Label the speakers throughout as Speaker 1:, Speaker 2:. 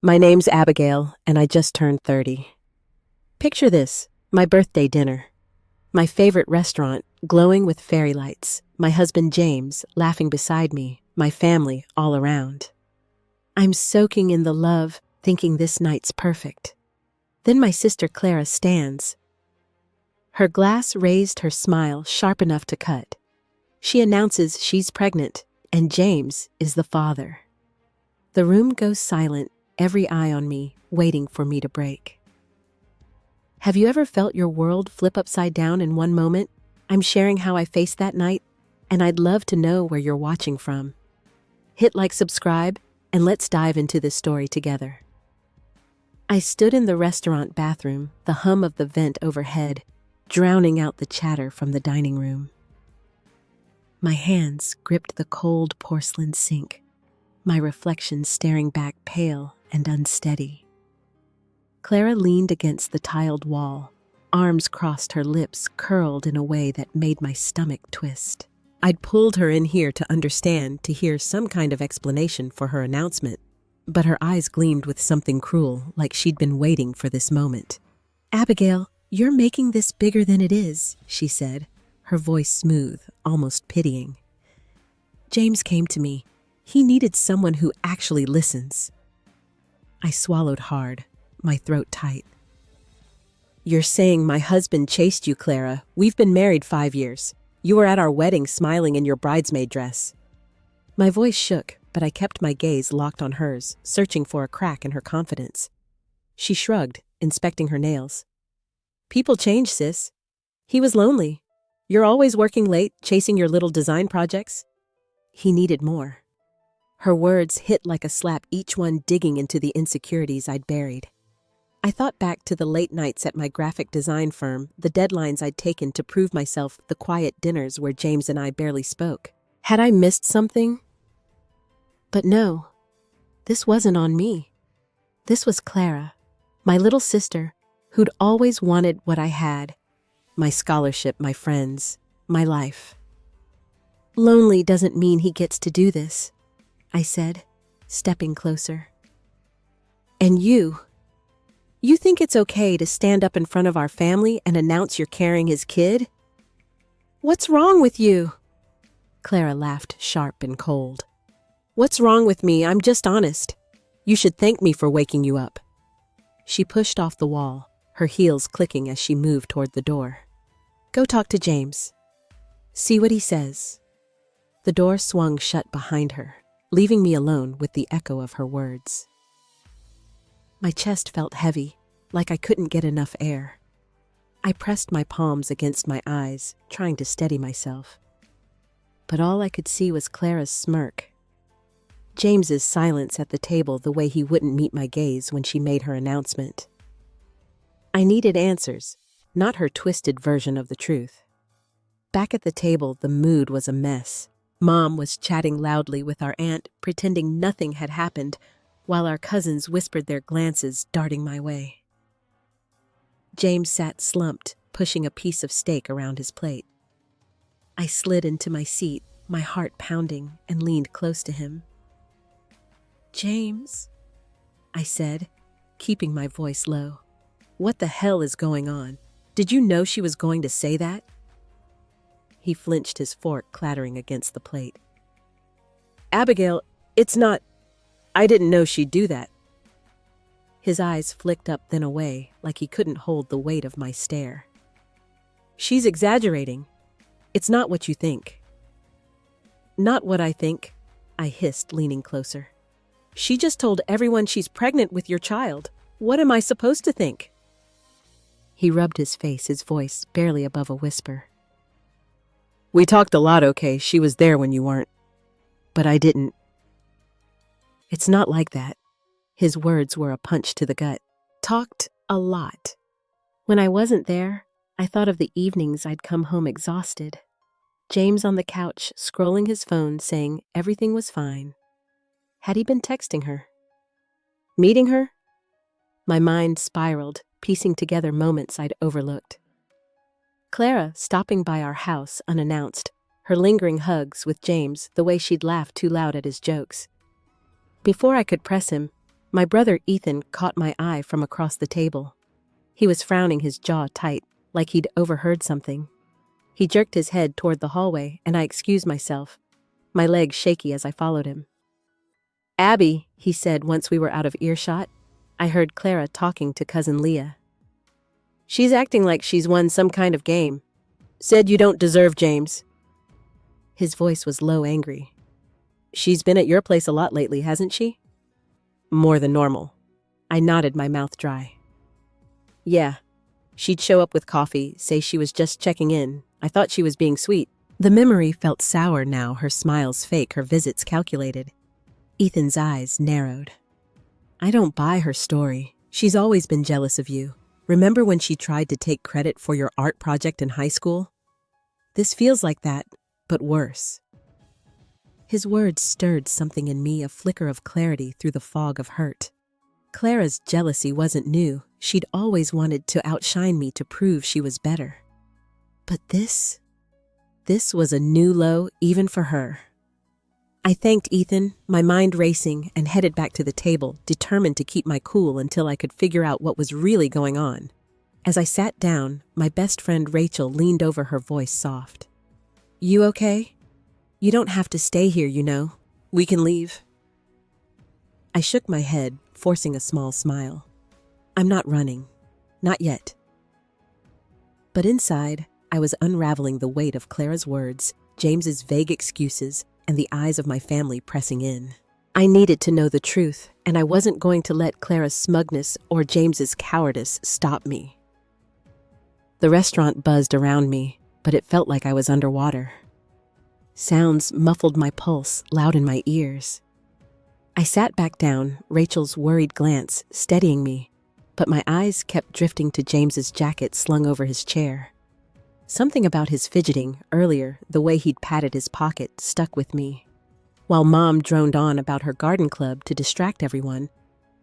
Speaker 1: My name's Abigail, and I just turned 30. Picture this, my birthday dinner. My favorite restaurant, glowing with fairy lights. My husband James, laughing beside me. My family all around. I'm soaking in the love, thinking this night's perfect. Then my sister Clara stands. Her glass raised, her smile sharp enough to cut. She announces she's pregnant, and James is the father. The room goes silent, every eye on me, waiting for me to break. Have you ever felt your world flip upside down in one moment? I'm sharing how I faced that night, and I'd love to know where you're watching from. Hit like, subscribe, and let's dive into this story together. I stood in the restaurant bathroom, the hum of the vent overhead, drowning out the chatter from the dining room. My hands gripped the cold porcelain sink, my reflection staring back pale and unsteady. Clara leaned against the tiled wall, arms crossed, her lips curled in a way that made my stomach twist. I'd pulled her in here to understand, to hear some kind of explanation for her announcement, but her eyes gleamed with something cruel, like she'd been waiting for this moment. "Abigail, you're making this bigger than it is," she said, her voice smooth, almost pitying. "James came to me. He needed someone who actually listens." I swallowed hard, my throat tight. "You're saying my husband chased you, Clara. We've been married 5 years. You were at our wedding smiling in your bridesmaid dress." My voice shook, but I kept my gaze locked on hers, searching for a crack in her confidence. She shrugged, inspecting her nails. "People change, sis. He was lonely. You're always working late, chasing your little design projects." He needed more. Her words hit like a slap, each one digging into the insecurities I'd buried. I thought back to the late nights at my graphic design firm, the deadlines I'd taken to prove myself, the quiet dinners where James and I barely spoke. Had I missed something? But no, this wasn't on me. This was Clara, my little sister, who'd always wanted what I had. My scholarship, my friends, my life. "Lonely doesn't mean he gets to do this," I said, stepping closer. "And you think it's okay to stand up in front of our family and announce you're carrying his kid? What's wrong with you?" Clara laughed, sharp and cold. "What's wrong with me? I'm just honest. You should thank me for waking you up." She pushed off the wall, her heels clicking as she moved toward the door. "Go talk to James. See what he says." The door swung shut behind her, leaving me alone with the echo of her words. My chest felt heavy, like I couldn't get enough air. I pressed my palms against my eyes, trying to steady myself. But all I could see was Clara's smirk. James's silence at the table, the way he wouldn't meet my gaze when she made her announcement. I needed answers, not her twisted version of the truth. Back at the table, the mood was a mess. Mom was chatting loudly with our aunt, pretending nothing had happened, while our cousins whispered their glances darting my way. James sat slumped, pushing a piece of steak around his plate. I slid into my seat, my heart pounding, and leaned close to him. "James," I said, keeping my voice low. "What the hell is going on? Did you know she was going to say that?" He flinched, his fork clattering against the plate. "Abigail, it's not... I didn't know she'd do that." His eyes flicked up then away, like he couldn't hold the weight of my stare. "She's exaggerating. It's not what you think." "Not what I think," I hissed, leaning closer. "She just told everyone she's pregnant with your child. What am I supposed to think?" He rubbed his face, his voice barely above a whisper. "We talked a lot, okay? She was there when you weren't. But I didn't." "It's not like that." His words were a punch to the gut. "Talked a lot. When I wasn't there, I thought of the evenings I'd come home exhausted. James on the couch, scrolling his phone, saying everything was fine. Had he been texting her? Meeting her? My mind spiraled, piecing together moments I'd overlooked. Clara stopping by our house unannounced, her lingering hugs with James, the way she'd laughed too loud at his jokes. Before I could press him, My brother Ethan caught my eye from across the table. He was frowning, his jaw tight, like he'd overheard something. He jerked his head toward the hallway, and I excused myself, my legs shaky as I followed him. "Abby," he said once we were out of earshot. I heard Clara talking to Cousin Leah. "She's acting like she's won some kind of game. Said you don't deserve James." His voice was low, angry. "She's been at your place a lot lately, hasn't she?" "More than normal." I nodded, my mouth dry. "Yeah. She'd show up with coffee, say she was just checking in. I thought she was being sweet." The memory felt sour now, her smiles fake, her visits calculated. Ethan's eyes narrowed. "I don't buy her story. She's always been jealous of you. Remember when she tried to take credit for your art project in high school? This feels like that, but worse." His words stirred something in me, a flicker of clarity through the fog of hurt. Clara's jealousy wasn't new. She'd always wanted to outshine me, to prove she was better. But this was a new low, even for her. I thanked Ethan, my mind racing, and headed back to the table, determined to keep my cool until I could figure out what was really going on. As I sat down, my best friend Rachel leaned over, her voice soft. "You okay? You don't have to stay here, you know. We can leave." I shook my head, forcing a small smile. "I'm not running. Not yet." But inside, I was unraveling the weight of Clara's words, James's vague excuses, and the eyes of my family pressing in. I needed to know the truth, and I wasn't going to let Clara's smugness or James's cowardice stop me. The restaurant buzzed around me, but it felt like I was underwater. Sounds muffled my pulse, loud in my ears. I sat back down, Rachel's worried glance steadying me, but my eyes kept drifting to James's jacket slung over his chair. Something about his fidgeting earlier, the way he'd patted his pocket, stuck with me. While Mom droned on about her garden club to distract everyone,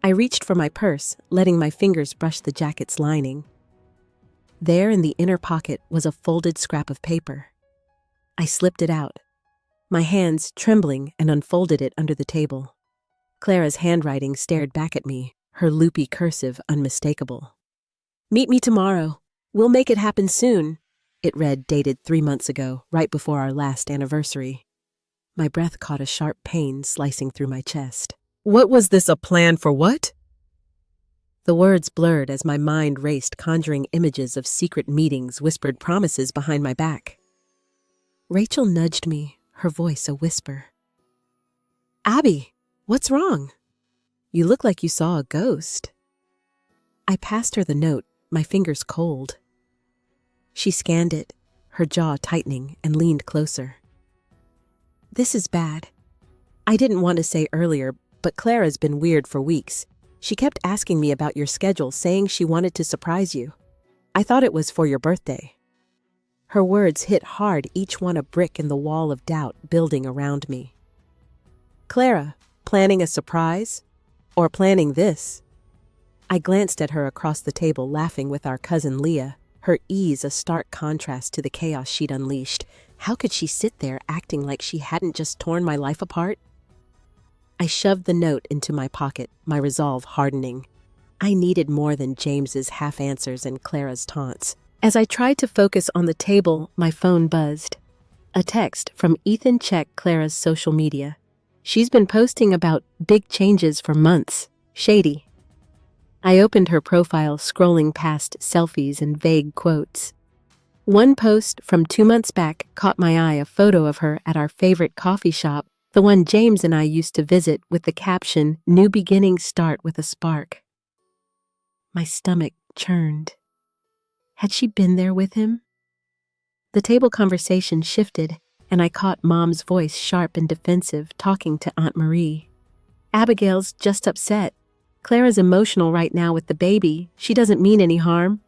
Speaker 1: I reached for my purse, letting my fingers brush the jacket's lining. There in the inner pocket was a folded scrap of paper. I slipped it out, my hands trembling, and unfolded it under the table. Clara's handwriting stared back at me, her loopy cursive unmistakable. "Meet me tomorrow. We'll make it happen soon," it read, dated 3 months ago, right before our last anniversary. My breath caught a sharp pain slicing through my chest. What was this, a plan for what? The words blurred as my mind raced, conjuring images of secret meetings, whispered promises behind my back. Rachel nudged me, her voice a whisper. "Abby, what's wrong? You look like you saw a ghost." I passed her the note, my fingers cold. She scanned it, her jaw tightening, and leaned closer. "This is bad. I didn't want to say earlier, but Clara's been weird for weeks. She kept asking me about your schedule, saying she wanted to surprise you. I thought it was for your birthday." Her words hit hard, each one a brick in the wall of doubt building around me. "Clara, planning a surprise? Or planning this?" I glanced at her across the table, laughing with our cousin Leah, her ease a stark contrast to the chaos she'd unleashed. How could she sit there acting like she hadn't just torn my life apart? I shoved the note into my pocket, my resolve hardening. I needed more than James's half answers and Clara's taunts. As I tried to focus on the table, my phone buzzed. A text from Ethan checked Clara's social media. She's been posting about big changes for months. Shady. I opened her profile, scrolling past selfies and vague quotes. One post from 2 months back caught my eye, a photo of her at our favorite coffee shop, the one James and I used to visit, with the caption, "New beginnings start with a spark." My stomach churned. Had she been there with him? The table conversation shifted, and I caught Mom's voice, sharp and defensive, talking to Aunt Marie. "Abigail's just upset. Clara's emotional right now with the baby. She doesn't mean any harm."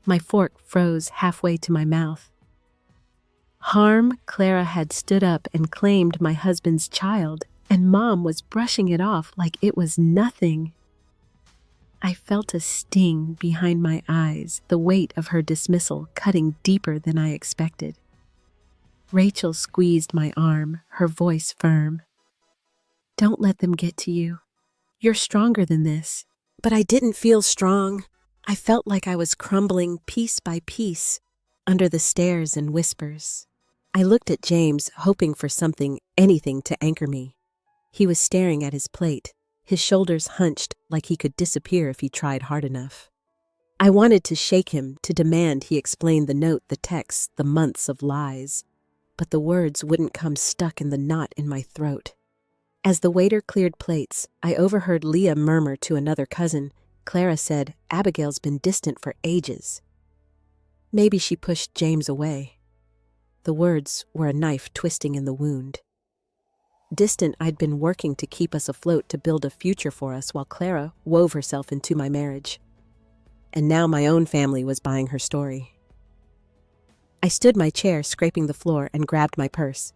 Speaker 1: My fork froze halfway to my mouth. Harm? Clara had stood up and claimed my husband's child, and Mom was brushing it off like it was nothing. I felt a sting behind my eyes, the weight of her dismissal cutting deeper than I expected. Rachel squeezed my arm, her voice firm. "Don't let them get to you. "You're stronger than this." But I didn't feel strong. I felt like I was crumbling piece by piece under the stares and whispers. I looked at James, hoping for something, anything to anchor me. He was staring at his plate, his shoulders hunched like he could disappear if he tried hard enough. I wanted to shake him, to demand he explain the note, the text, the months of lies. But the words wouldn't come, stuck in the knot in my throat. As the waiter cleared plates, I overheard Leah murmur to another cousin. Clara said, "Abigail's been distant for ages." Maybe she pushed James away. The words were a knife twisting in the wound. Distant, I'd been working to keep us afloat, to build a future for us, while Clara wove herself into my marriage. And now my own family was buying her story. I stood my chair, scraping the floor, and grabbed my purse.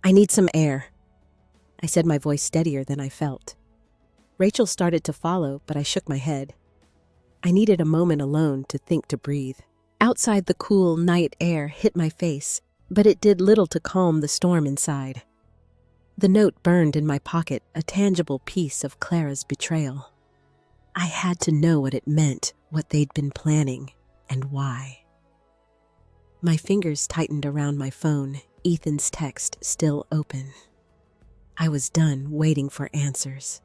Speaker 1: "I need some air," I said, my voice steadier than I felt. Rachel started to follow, but I shook my head. I needed a moment alone, to think, to breathe. Outside, the cool night air hit my face, but it did little to calm the storm inside. The note burned in my pocket, a tangible piece of Clara's betrayal. I had to know what it meant, what they'd been planning, and why. My fingers tightened around my phone, Ethan's text still open. I was done waiting for answers.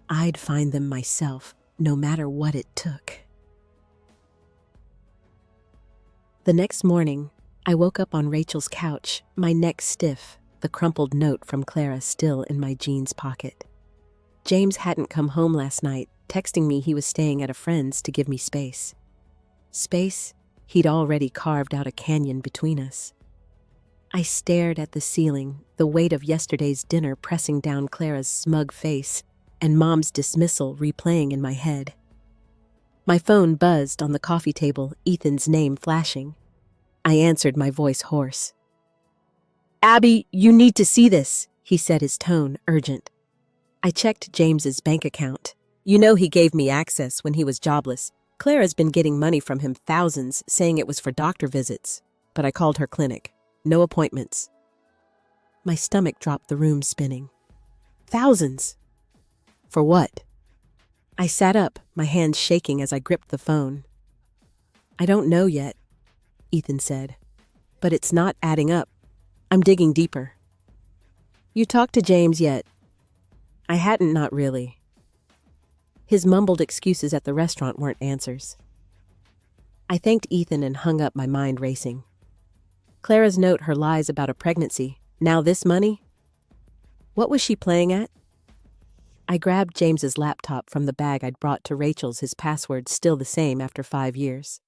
Speaker 1: I'd find them myself, no matter what it took. The next morning, I woke up on Rachel's couch, my neck stiff, the crumpled note from Clara still in my jeans pocket. James hadn't come home last night, texting me he was staying at a friend's to give me space. Space? He'd already carved out a canyon between us. I stared at the ceiling, the weight of yesterday's dinner pressing down Clara's smug face, and Mom's dismissal replaying in my head. My phone buzzed on the coffee table, Ethan's name flashing. I answered, my voice hoarse. "Abby, you need to see this," he said, his tone urgent. I checked James's bank account. You know, he gave me access when he was jobless. Clara's been getting money from him, thousands, saying it was for doctor visits. But I called her clinic. No appointments. My stomach dropped, the room spinning. Thousands? For what? I sat up, my hands shaking as I gripped the phone. "I don't know yet," Ethan said. "But it's not adding up. I'm digging deeper." "You talked to James yet?" I hadn't, not really. His mumbled excuses at the restaurant weren't answers. I thanked Ethan and hung up, my mind racing. Clara's note, her lies about a pregnancy. Now this money? What was she playing at? I grabbed James's laptop from the bag I'd brought to Rachel's, his password still the same after 5 years.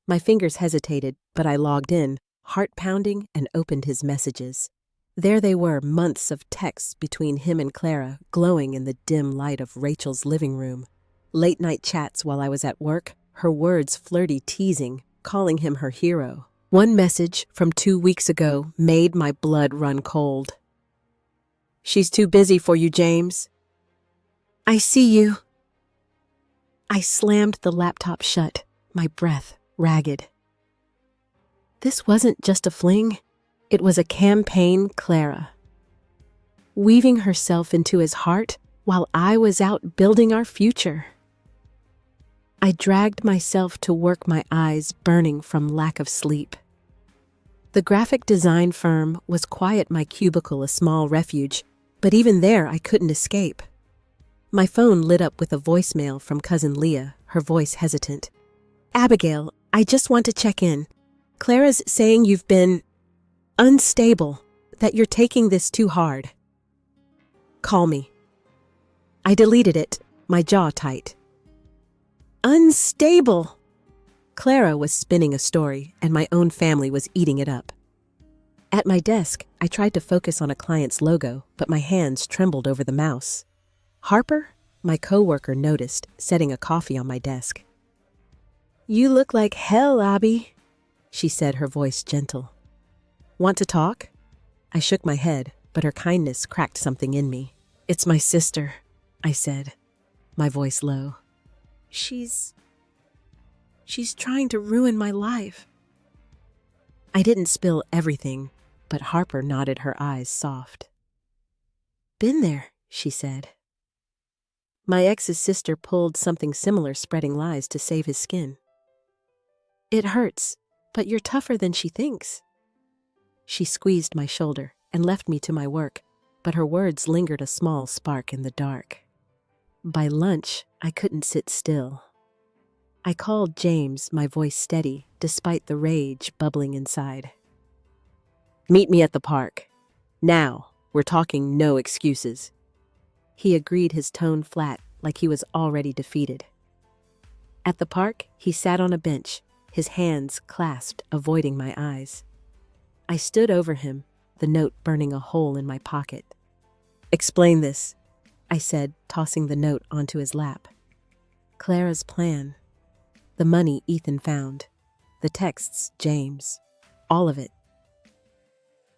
Speaker 1: My fingers hesitated, but I logged in, heart pounding, and opened his messages. There they were, months of texts between him and Clara, glowing in the dim light of Rachel's living room. Late-night chats while I was at work, her words flirty, teasing, calling him her hero. One message from 2 weeks ago made my blood run cold. "She's too busy for you, James." "I see you." I slammed the laptop shut, my breath ragged. This wasn't just a fling. It was a campaign, Clara. Weaving herself into his heart while I was out building our future. I dragged myself to work, my eyes burning from lack of sleep. The graphic design firm was quiet, my cubicle a small refuge, but even there I couldn't escape. My phone lit up with a voicemail from cousin Leah, her voice hesitant. "Abigail, I just want to check in. Clara's saying you've been unstable, that you're taking this too hard. Call me." I deleted it, my jaw tight. Unstable! Clara was spinning a story, and my own family was eating it up. At my desk, I tried to focus on a client's logo, but my hands trembled over the mouse. Harper, my coworker, noticed, setting a coffee on my desk. "You look like hell, Abby," she said, her voice gentle. "Want to talk?" I shook my head, but her kindness cracked something in me. "It's my sister," I said, my voice low. She's trying to ruin my life." I didn't spill everything, but Harper nodded, her eyes soft. "Been there," she said. My ex's sister pulled something similar, spreading lies to save his skin. It hurts, but you're tougher than she thinks. She squeezed my shoulder and left me to my work, but her words lingered a small spark in the dark. By lunch, I couldn't sit still. I called James, my voice steady, despite the rage bubbling inside. Meet me at the park. Now, we're talking, no excuses. He agreed, his tone flat, like he was already defeated. At the park, he sat on a bench, his hands clasped, avoiding my eyes. I stood over him, the note burning a hole in my pocket. Explain this, I said, tossing the note onto his lap. Clara's plan. The money Ethan found. The texts, James. All of it.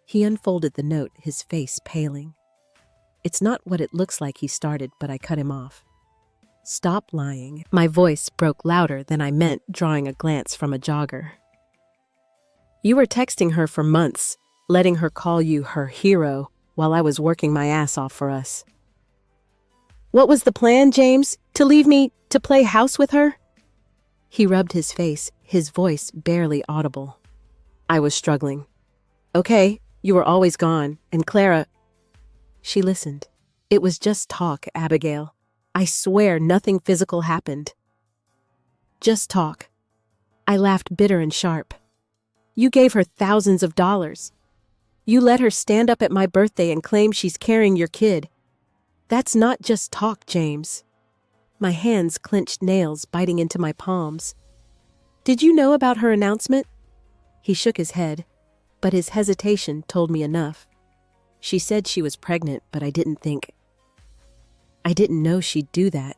Speaker 1: He unfolded the note, his face paling. It's not what it looks like, he started, but I cut him off. Stop lying. My voice broke louder than I meant, drawing a glance from a jogger. You were texting her for months, letting her call you her hero while I was working my ass off for us. What was the plan, James? To leave me to play house with her? He rubbed his face, his voice barely audible. I was struggling. Okay, you were always gone, and Clara... She listened. It was just talk, Abigail. I swear nothing physical happened. Just talk. I laughed, bitter and sharp. You gave her thousands of dollars. You let her stand up at my birthday and claim she's carrying your kid. That's not just talk, James. My hands clenched, nails biting into my palms. Did you know about her announcement? He shook his head, but his hesitation told me enough. She said she was pregnant, but I didn't know she'd do that.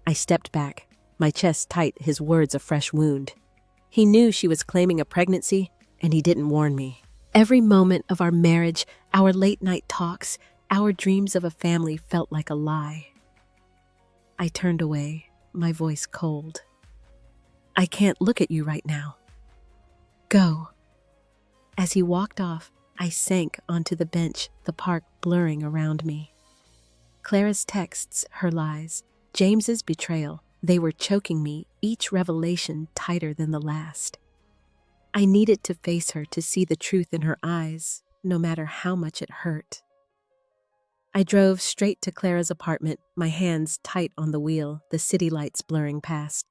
Speaker 1: I stepped back, my chest tight, his words a fresh wound. He knew she was claiming a pregnancy, and he didn't warn me. Every moment of our marriage, our late-night talks, our dreams of a family felt like a lie. I turned away, my voice cold. I can't look at you right now. Go. As he walked off, I sank onto the bench, the park blurring around me. Clara's texts, her lies, James's betrayal, they were choking me, each revelation tighter than the last. I needed to face her, to see the truth in her eyes, no matter how much it hurt. I drove straight to Clara's apartment, my hands tight on the wheel, the city lights blurring past.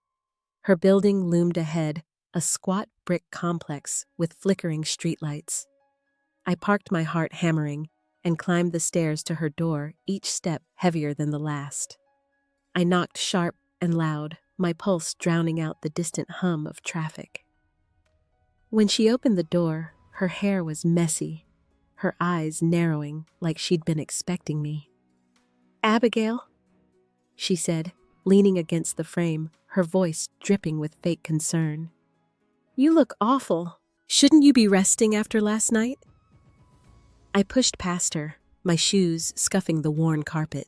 Speaker 1: Her building loomed ahead, a squat brick complex with flickering streetlights. I parked, my heart hammering, and climbed the stairs to her door, each step heavier than the last. I knocked sharp and loud, my pulse drowning out the distant hum of traffic. When she opened the door, her hair was messy, her eyes narrowing like she'd been expecting me. Abigail, she said, leaning against the frame, her voice dripping with fake concern. You look awful. Shouldn't you be resting after last night? I pushed past her, my shoes scuffing the worn carpet.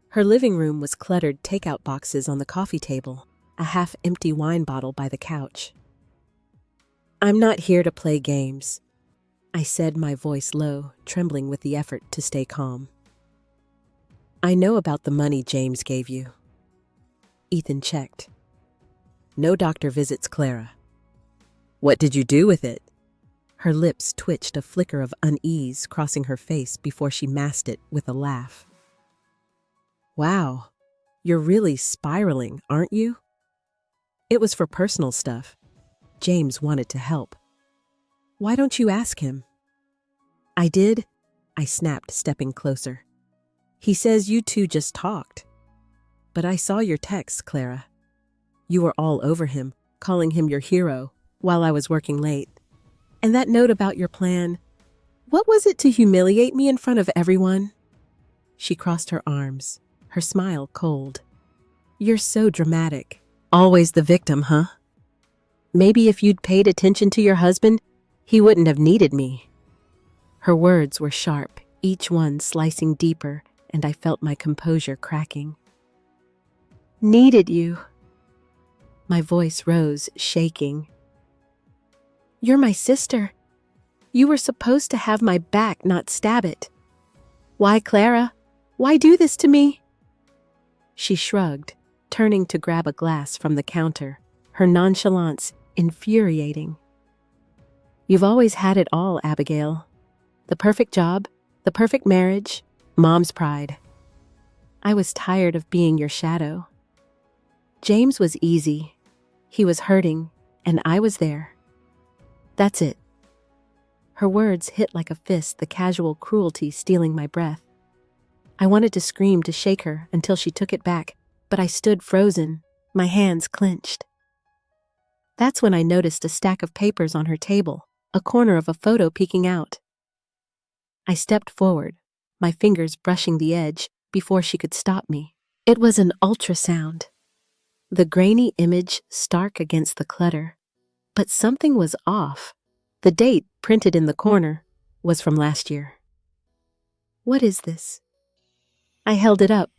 Speaker 1: Her living room was cluttered, takeout boxes on the coffee table, a half-empty wine bottle by the couch. I'm not here to play games, I said, my voice low, trembling with the effort to stay calm. I know about the money James gave you. Ethan checked. No doctor visits Clara. What did you do with it? Her lips twitched, a flicker of unease crossing her face before she masked it with a laugh. Wow, you're really spiraling, aren't you? It was for personal stuff. James wanted to help. Why don't you ask him? I did, I snapped, stepping closer. He says you two just talked. But I saw your texts, Clara. You were all over him, calling him your hero, while I was working late. And that note about your plan, what was it, to humiliate me in front of everyone? She crossed her arms, her smile cold. You're so dramatic. Always the victim, huh? Maybe if you'd paid attention to your husband, he wouldn't have needed me. Her words were sharp, each one slicing deeper, and I felt my composure cracking. Needed you. My voice rose, shaking. You're my sister. You were supposed to have my back, not stab it. Why, Clara? Why do this to me? She shrugged, turning to grab a glass from the counter, her nonchalance infuriating. You've always had it all, Abigail. The perfect job, the perfect marriage, Mom's pride. I was tired of being your shadow. James was easy. He was hurting, and I was there. That's it. Her words hit like a fist, the casual cruelty stealing my breath. I wanted to scream, to shake her until she took it back, but I stood frozen, my hands clenched. That's when I noticed a stack of papers on her table, a corner of a photo peeking out. I stepped forward, my fingers brushing the edge before she could stop me. It was an ultrasound. The grainy image stark against the clutter. But something was off. The date, printed in the corner, was from last year. What is this? I held it up,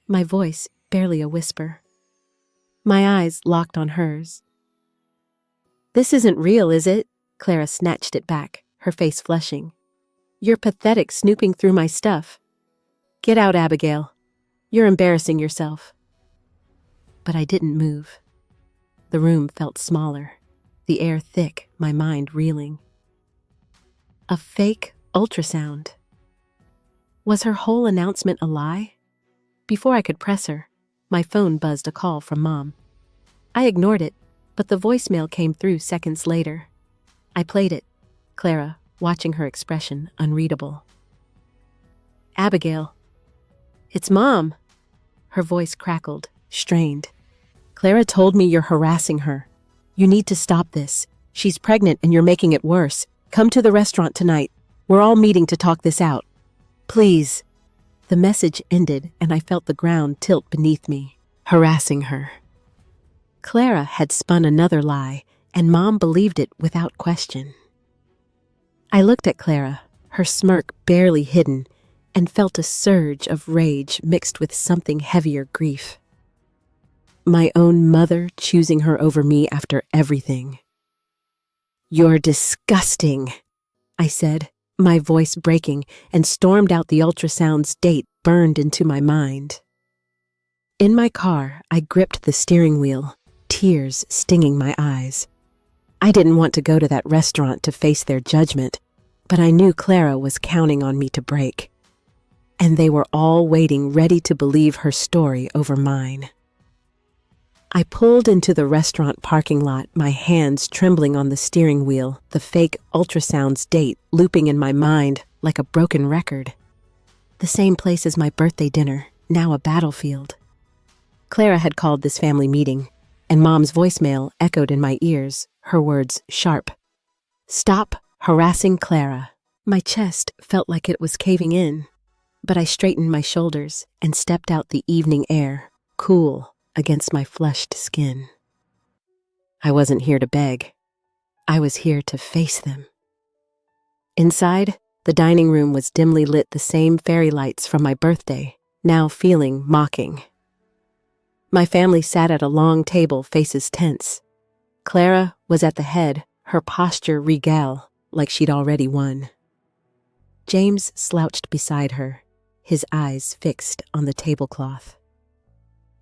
Speaker 1: my voice barely a whisper. My eyes locked on hers. This isn't real, is it? Clara snatched it back, her face flushing. You're pathetic, snooping through my stuff. Get out, Abigail. You're embarrassing yourself. But I didn't move. The room felt smaller, the air thick, my mind reeling. A fake ultrasound. Was her whole announcement a lie? Before I could press her, my phone buzzed a call from Mom. I ignored it, but the voicemail came through seconds later. I played it, Clara, watching her expression unreadable. Abigail. It's Mom. Her voice crackled, strained. Clara told me you're harassing her. You need to stop this. She's pregnant and you're making it worse. Come to the restaurant tonight. We're all meeting to talk this out. Please. The message ended and I felt the ground tilt beneath me, harassing her. Clara had spun another lie, and Mom believed it without question. I looked at Clara, her smirk barely hidden, and felt a surge of rage mixed with something heavier grief. My own mother choosing her over me after everything. You're disgusting, I said, my voice breaking, and stormed out the ultrasound's date burned into my mind. In my car, I gripped the steering wheel, tears stinging my eyes. I didn't want to go to that restaurant to face their judgment, but I knew Clara was counting on me to break. And they were all waiting, ready to believe her story over mine. I pulled into the restaurant parking lot, my hands trembling on the steering wheel, the fake ultrasound's date looping in my mind like a broken record. The same place as my birthday dinner, now a battlefield. Clara had called this family meeting, and Mom's voicemail echoed in my ears, her words sharp. Stop harassing Clara. My chest felt like it was caving in, but I straightened my shoulders and stepped out the evening air, cool against my flushed skin. I wasn't here to beg. I was here to face them. Inside, the dining room was dimly lit, the same fairy lights from my birthday, now feeling mocking. My family sat at a long table, faces tense. Clara was at the head, her posture regal, like she'd already won. James slouched beside her, his eyes fixed on the tablecloth.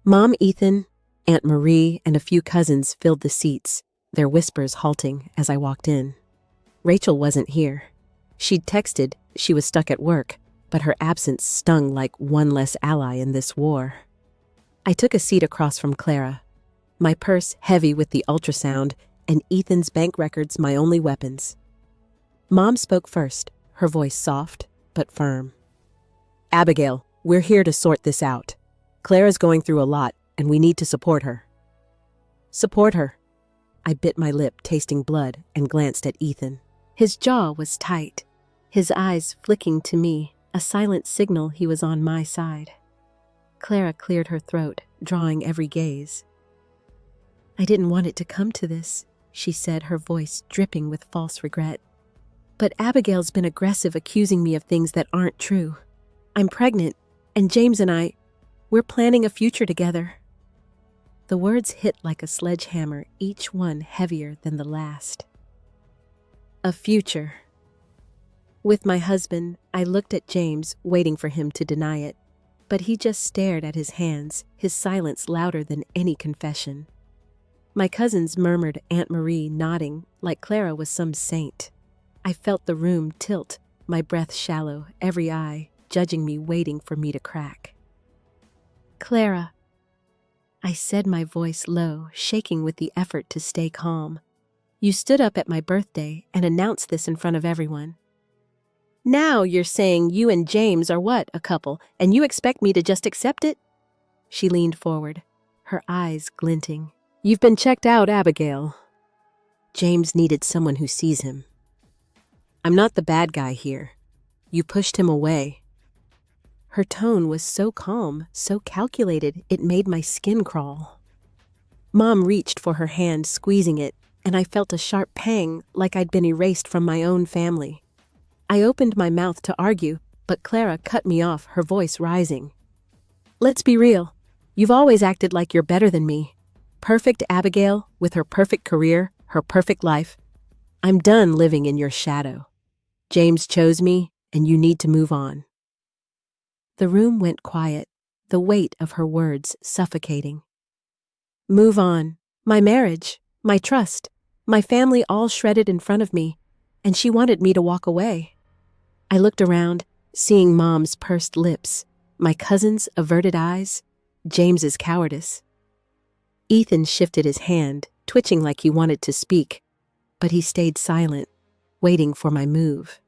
Speaker 1: Mom, Ethan, Aunt Marie, and a few cousins filled the seats, their whispers halting as I walked in. Rachel wasn't here. She'd texted she was stuck at work, but her absence stung like one less ally in this war. I took a seat across from Clara, my purse heavy with the ultrasound and Ethan's bank records my only weapons. Mom spoke first, her voice soft but firm. Abigail, we're here to sort this out. Clara's going through a lot, and we need to support her. Support her. I bit my lip, tasting blood, and glanced at Ethan. His jaw was tight, his eyes flicking to me, a silent signal he was on my side. Clara cleared her throat, drawing every gaze. I didn't want it to come to this, she said, her voice dripping with false regret. But Abigail's been aggressive, accusing me of things that aren't true. I'm pregnant, and James and we're planning a future together. The words hit like a sledgehammer, each one heavier than the last. A future. With my husband, I looked at James, waiting for him to deny it. But he just stared at his hands, his silence louder than any confession. My cousins murmured Aunt Marie, nodding like Clara was some saint. I felt the room tilt, my breath shallow, every eye judging me, waiting for me to crack. "Clara," I said, my voice low, shaking with the effort to stay calm. "You stood up at my birthday and announced this in front of everyone. Now you're saying you and James are what, a couple, and you expect me to just accept it?" She leaned forward, her eyes glinting. "You've been checked out, Abigail. James needed someone who sees him. I'm not the bad guy here. You pushed him away." Her tone was so calm, so calculated, it made my skin crawl. Mom reached for her hand, squeezing it, and I felt a sharp pang, like I'd been erased from my own family. I opened my mouth to argue, but Clara cut me off, her voice rising. "Let's be real. You've always acted like you're better than me. Perfect Abigail, with her perfect career, her perfect life. I'm done living in your shadow. James chose me, and you need to move on." The room went quiet, the weight of her words suffocating. Move on. My marriage, my trust, my family all shredded in front of me, and she wanted me to walk away. I looked around, seeing Mom's pursed lips, my cousin's averted eyes, James's cowardice. Ethan shifted his hand, twitching like he wanted to speak, but he stayed silent, waiting for my move.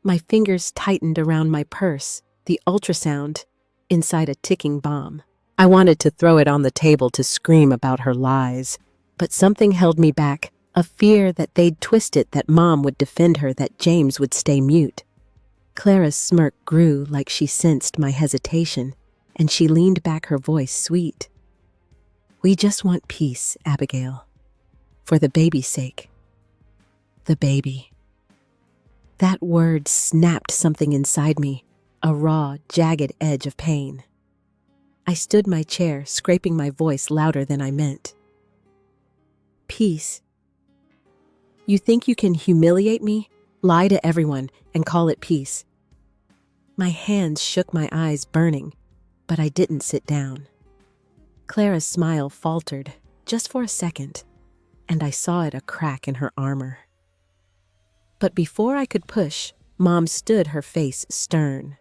Speaker 1: My fingers tightened around my purse, the ultrasound, inside a ticking bomb. I wanted to throw it on the table to scream about her lies, but something held me back, a fear that they'd twist it, that Mom would defend her, that James would stay mute. Clara's smirk grew like she sensed my hesitation, and she leaned back, her voice sweet. "We just want peace, Abigail. For the baby's sake." The baby. That word snapped something inside me, a raw, jagged edge of pain. I stood my chair, scraping my voice louder than I meant. "Peace? You think you can humiliate me, lie to everyone, and call it peace?" My hands shook, my eyes burning, but I didn't sit down. Clara's smile faltered, just for a second, and I saw it, a crack in her armor. But before I could push, Mom stood, her face stern.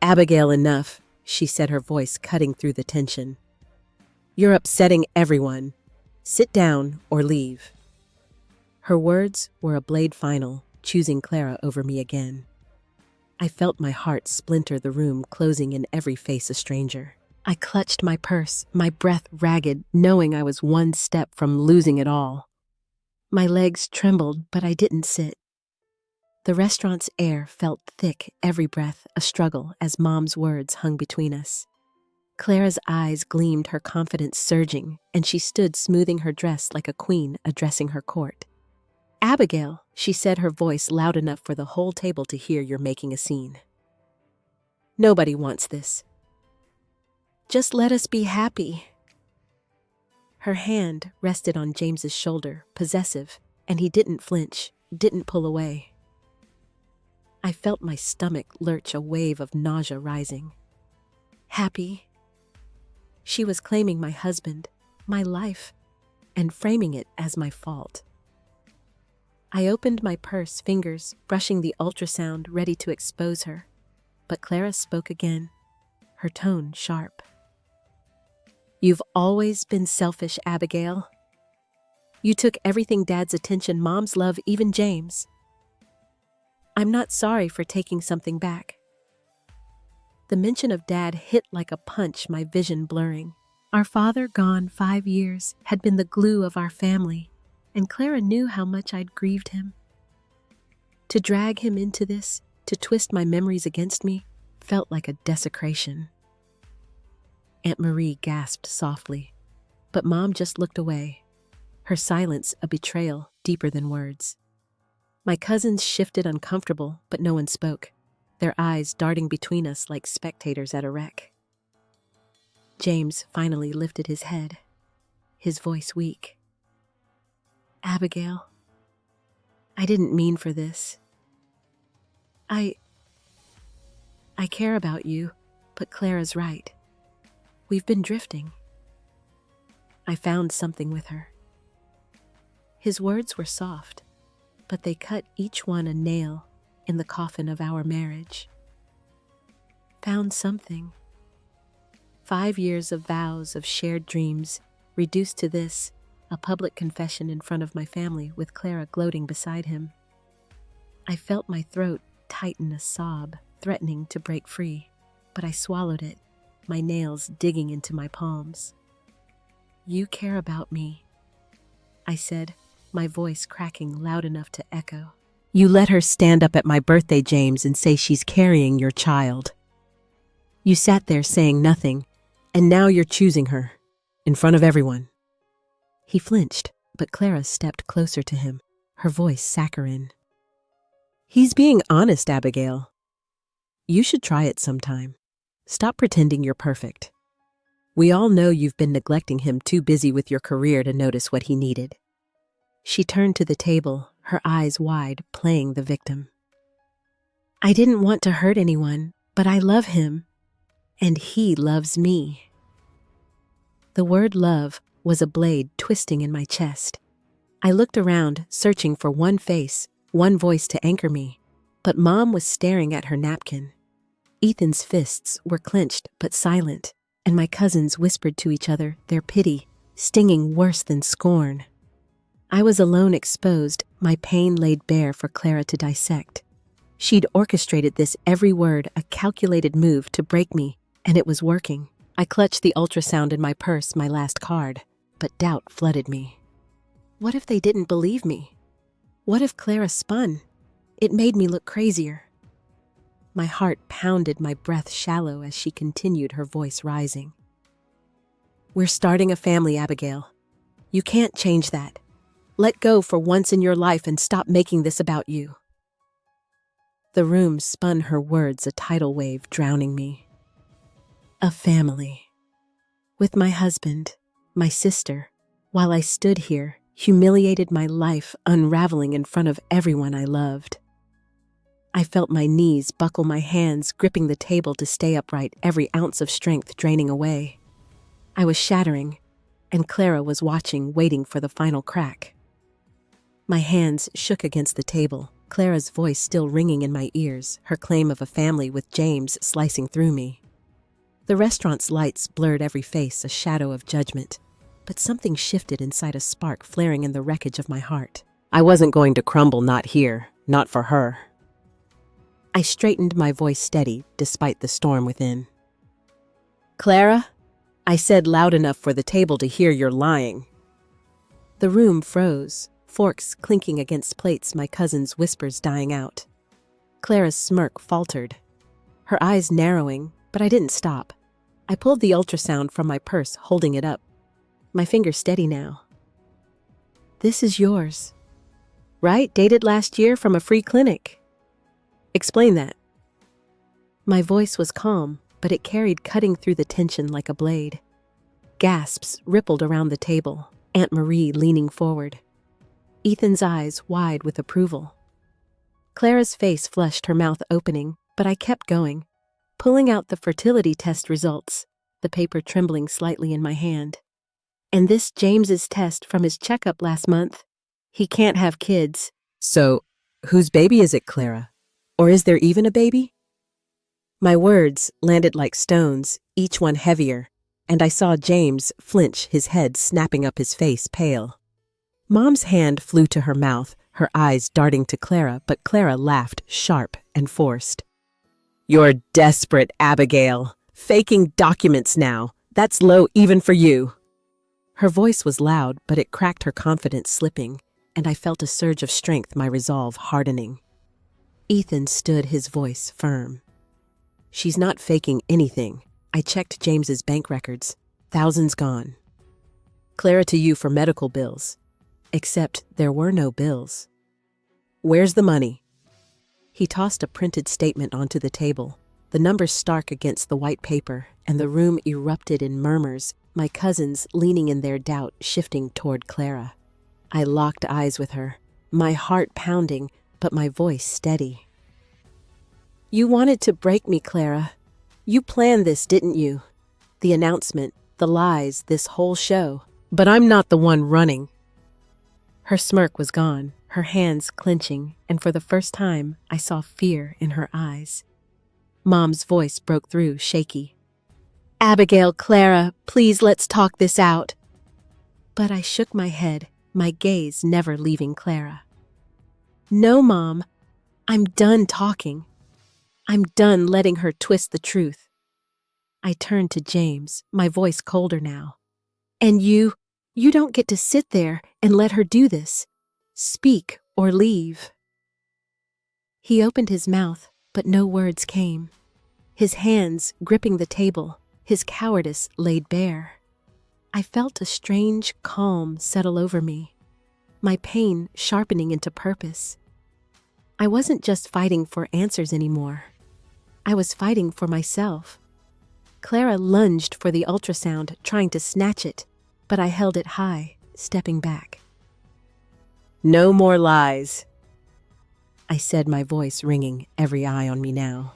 Speaker 1: "Abigail, enough," she said, her voice cutting through the tension. "You're upsetting everyone. Sit down or leave." Her words were a blade final, choosing Clara over me again. I felt my heart splinter, the room closing in every face a stranger. I clutched my purse, my breath ragged, knowing I was one step from losing it all. My legs trembled, but I didn't sit. The restaurant's air felt thick, every breath a struggle, as Mom's words hung between us. Clara's eyes gleamed, her confidence surging, and she stood smoothing her dress like a queen addressing her court. "Abigail," she said, her voice loud enough for the whole table to hear, "you're making a scene. Nobody wants this. Just let us be happy." Her hand rested on James's shoulder, possessive, and he didn't flinch, didn't pull away. I felt my stomach lurch, a wave of nausea rising. Happy? She was claiming my husband, my life, and framing it as my fault. I opened my purse, fingers brushing the ultrasound, ready to expose her. But Clara spoke again, her tone sharp. "You've always been selfish, Abigail. You took everything, Dad's attention, Mom's love, even James. I'm not sorry for taking something back." The mention of Dad hit like a punch, my vision blurring. Our father, gone 5 years, had been the glue of our family, and Clara knew how much I'd grieved him. To drag him into this, to twist my memories against me, felt like a desecration. Aunt Marie gasped softly, but Mom just looked away, her silence a betrayal deeper than words. My cousins shifted, uncomfortable, but no one spoke, their eyes darting between us like spectators at a wreck. James finally lifted his head, his voice weak. "Abigail, I didn't mean for this. I care about you, but Clara's right. We've been drifting. I found something with her. His words were soft, but they cut each one a nail in the coffin of our marriage. Found something. 5 years of vows, of shared dreams, reduced to this, a public confession in front of my family with Clara gloating beside him. I felt my throat tighten a sob, threatening to break free, but I swallowed it, my nails digging into my palms. You care about me, I said, my voice cracking loud enough to echo. You let her stand up at my birthday, James, and say she's carrying your child. You sat there saying nothing, and now you're choosing her, in front of everyone. He flinched, but Clara stepped closer to him, her voice saccharine. He's being honest, Abigail. You should try it sometime. Stop pretending you're perfect. We all know you've been neglecting him, too busy with your career to notice what he needed. She turned to the table, her eyes wide, playing the victim. I didn't want to hurt anyone, but I love him, and he loves me. The word love was a blade twisting in my chest. I looked around, searching for one face, one voice to anchor me, but Mom was staring at her napkin. Ethan's fists were clenched but silent, and my cousins whispered to each other, their pity stinging worse than scorn. I was alone, exposed, my pain laid bare for Clara to dissect. She'd orchestrated this, every word a calculated move to break me, and it was working. I clutched the ultrasound in my purse, my last card, but doubt flooded me. What if they didn't believe me? What if Clara spun? It made me look crazier. My heart pounded, my breath shallow as she continued, her voice rising. We're starting a family, Abigail. You can't change that. Let go for once in your life and stop making this about you. The room spun her words, a tidal wave drowning me. A family. With my husband, my sister, while I stood here, humiliated, my life unraveling in front of everyone I loved. I felt my knees buckle, my hands gripping the table to stay upright, every ounce of strength draining away. I was shattering, and Clara was watching, waiting for the final crack. My hands shook against the table, Clara's voice still ringing in my ears, her claim of a family with James slicing through me. The restaurant's lights blurred every face, a shadow of judgment, but something shifted inside, a spark flaring in the wreckage of my heart. I wasn't going to crumble, not here, not for her. I straightened, my voice steady, despite the storm within. Clara, I said loud enough for the table to hear, you're lying. The room froze, forks clinking against plates, my cousin's whispers dying out. Clara's smirk faltered, her eyes narrowing, but I didn't stop. I pulled the ultrasound from my purse, holding it up, my finger steady now. This is yours. Right? Dated last year from a free clinic. Explain that. My voice was calm, but it carried, cutting through the tension like a blade. Gasps rippled around the table, Aunt Marie leaning forward. Ethan's eyes wide with approval. Clara's face flushed, her mouth opening, but I kept going, pulling out the fertility test results, the paper trembling slightly in my hand. And this James's test from his checkup last month. He can't have kids. So, whose baby is it, Clara? Or is there even a baby? My words landed like stones, each one heavier, and I saw James flinch, his head snapping up, his face pale. Mom's hand flew to her mouth, her eyes darting to Clara, but Clara laughed, sharp and forced. You're desperate, Abigail. Faking documents now. That's low even for you. Her voice was loud, but it cracked, her confidence slipping, and I felt a surge of strength, my resolve hardening. Ethan stood, his voice firm. She's not faking anything. I checked James's bank records. Thousands gone. Clara to you for medical bills. Except there were no bills. Where's the money? He tossed a printed statement onto the table, the numbers stark against the white paper, and the room erupted in murmurs, my cousins leaning in their doubt, shifting toward Clara. I locked eyes with her, my heart pounding, but my voice steady. You wanted to break me, Clara. You planned this, didn't you? The announcement, the lies, this whole show. But I'm not the one running. Her smirk was gone, her hands clenching, and for the first time, I saw fear in her eyes. Mom's voice broke through, shaky. Abigail, Clara, please let's talk this out. But I shook my head, my gaze never leaving Clara. No, Mom, I'm done talking. I'm done letting her twist the truth. I turned to James, my voice colder now. And you don't get to sit there and let her do this. Speak or leave. He opened his mouth, but no words came. His hands gripping the table, his cowardice laid bare. I felt a strange calm settle over me, my pain sharpening into purpose. I wasn't just fighting for answers anymore. I was fighting for myself. Clara lunged for the ultrasound, trying to snatch it, but I held it high, stepping back. No more lies, I said, my voice ringing, every eye on me now.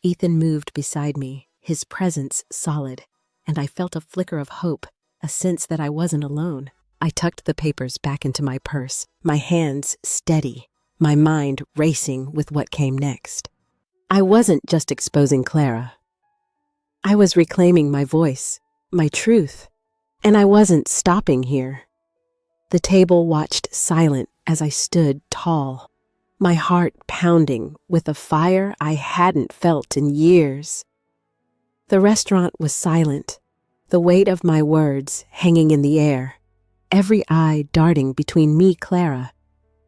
Speaker 1: Ethan moved beside me, his presence solid, and I felt a flicker of hope, a sense that I wasn't alone. I tucked the papers back into my purse, my hands steady, my mind racing with what came next. I wasn't just exposing Clara. I was reclaiming my voice, my truth, and I wasn't stopping here. The table watched silent as I stood tall, my heart pounding with a fire I hadn't felt in years. The restaurant was silent, the weight of my words hanging in the air, every eye darting between me, Clara,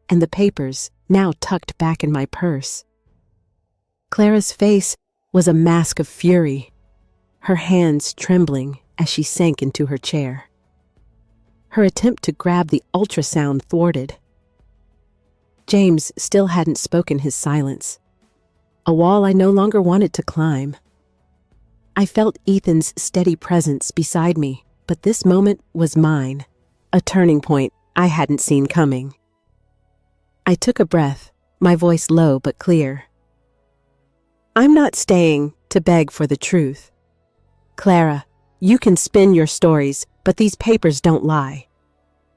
Speaker 1: and the papers now tucked back in my purse. Clara's face was a mask of fury, her hands trembling as she sank into her chair. Her attempt to grab the ultrasound thwarted. James still hadn't spoken his silence, a wall I no longer wanted to climb. I felt Ethan's steady presence beside me, but this moment was mine, a turning point I hadn't seen coming. I took a breath, my voice low but clear. I'm not staying to beg for the truth. Clara, you can spin your stories, but these papers don't lie.